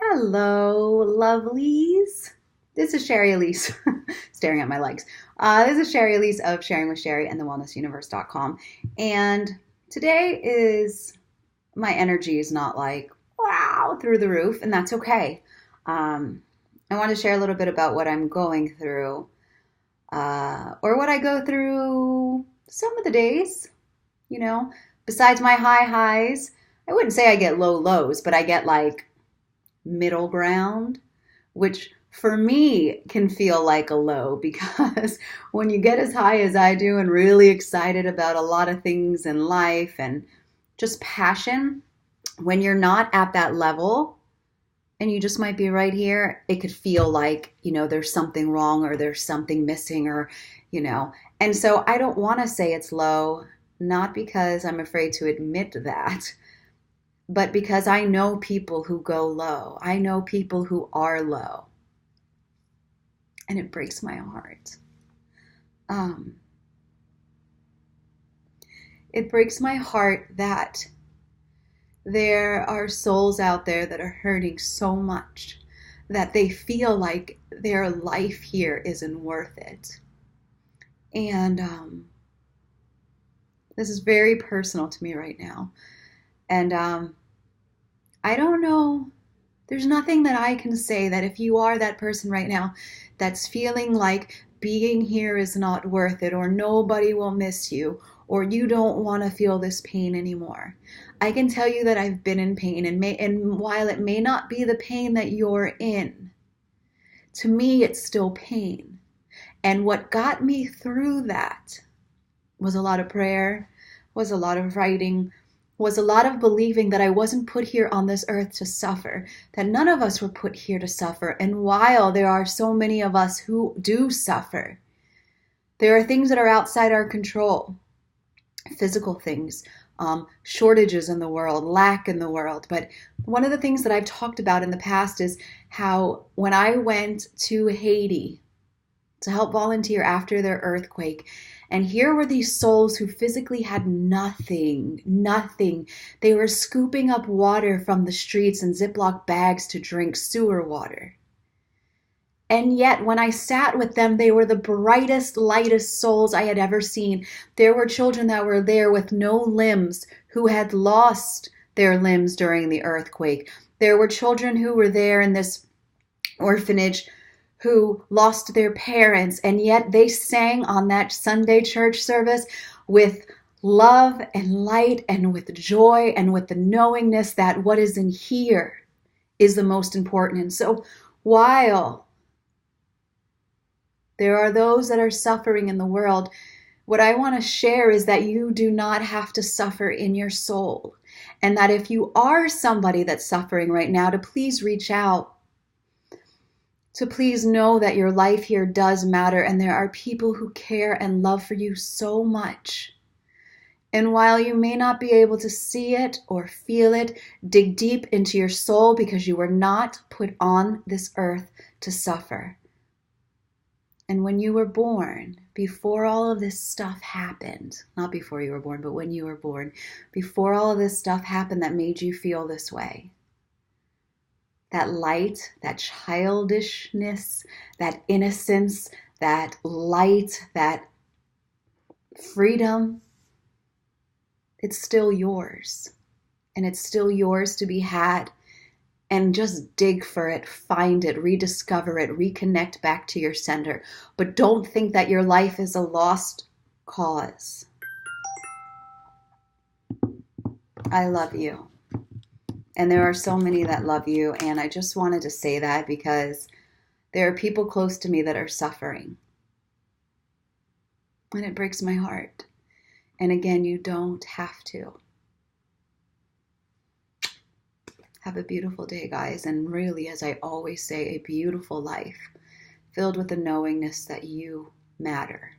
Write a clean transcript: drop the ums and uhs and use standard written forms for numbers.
Hello, lovelies. This is Shari Alyse, staring at my legs. This is Shari Alyse of Sharing with Shari and thewellnessuniverse.com. And today my energy is not like, wow, through the roof, and that's okay. I want to share a little bit about what I'm going through, or what I go through some of the days, you know, besides my high highs. I wouldn't say I get low lows, but I get like middle ground, which for me can feel like a low because when you get as high as I do and really excited about a lot of things in life and just passion, when you're not at that level and you just might be right here, it could feel like, there's something wrong or there's something missing or. And so I don't want to say it's low, not because I'm afraid to admit that, but because I know people who go low. I know people who are low. And it breaks my heart. It breaks my heart that there are souls out there that are hurting so much that they feel like their life here isn't worth it. And this is very personal to me right now. And I don't know, there's nothing that I can say that if you are that person right now that's feeling like being here is not worth it, or nobody will miss you, or you don't want to feel this pain anymore. I can tell you that I've been in pain, and while it may not be the pain that you're in, to me it's still pain. And what got me through that was a lot of prayer, was a lot of writing, was a lot of believing that I wasn't put here on this earth to suffer, that none of us were put here to suffer. And while there are so many of us who do suffer, there are things that are outside our control, physical things, shortages in the world, lack in the world. But one of the things that I've talked about in the past is how when I went to Haiti to help volunteer after their earthquake, and here were these souls who physically had nothing. They were scooping up water from the streets in Ziploc bags to drink sewer water. And yet, when I sat with them, they were the brightest, lightest souls I had ever seen. There were children that were there with no limbs who had lost their limbs during the earthquake. There were children who were there in this orphanage who lost their parents, and yet they sang on that Sunday church service with love and light and with joy and with the knowingness that what is in here is the most important. And so while there are those that are suffering in the world, what I want to share is that you do not have to suffer in your soul. And that if you are somebody that's suffering right now, to please reach out, to please know that your life here does matter, and there are people who care and love for you so much. And while you may not be able to see it or feel it, dig deep into your soul, because you were not put on this earth to suffer. And when you were born, before all of this stuff happened, not before you were born, but when you were born, before all of this stuff happened that made you feel this way, that light, that childishness, that innocence, that light, that freedom, it's still yours. And it's still yours to be had. And just dig for it, find it, rediscover it, reconnect back to your center. But don't think that your life is a lost cause. I love you. And there are so many that love you. And I just wanted to say that because there are people close to me that are suffering. And it breaks my heart. And again, you don't have to. Have a beautiful day, guys. And really, as I always say, a beautiful life filled with the knowingness that you matter.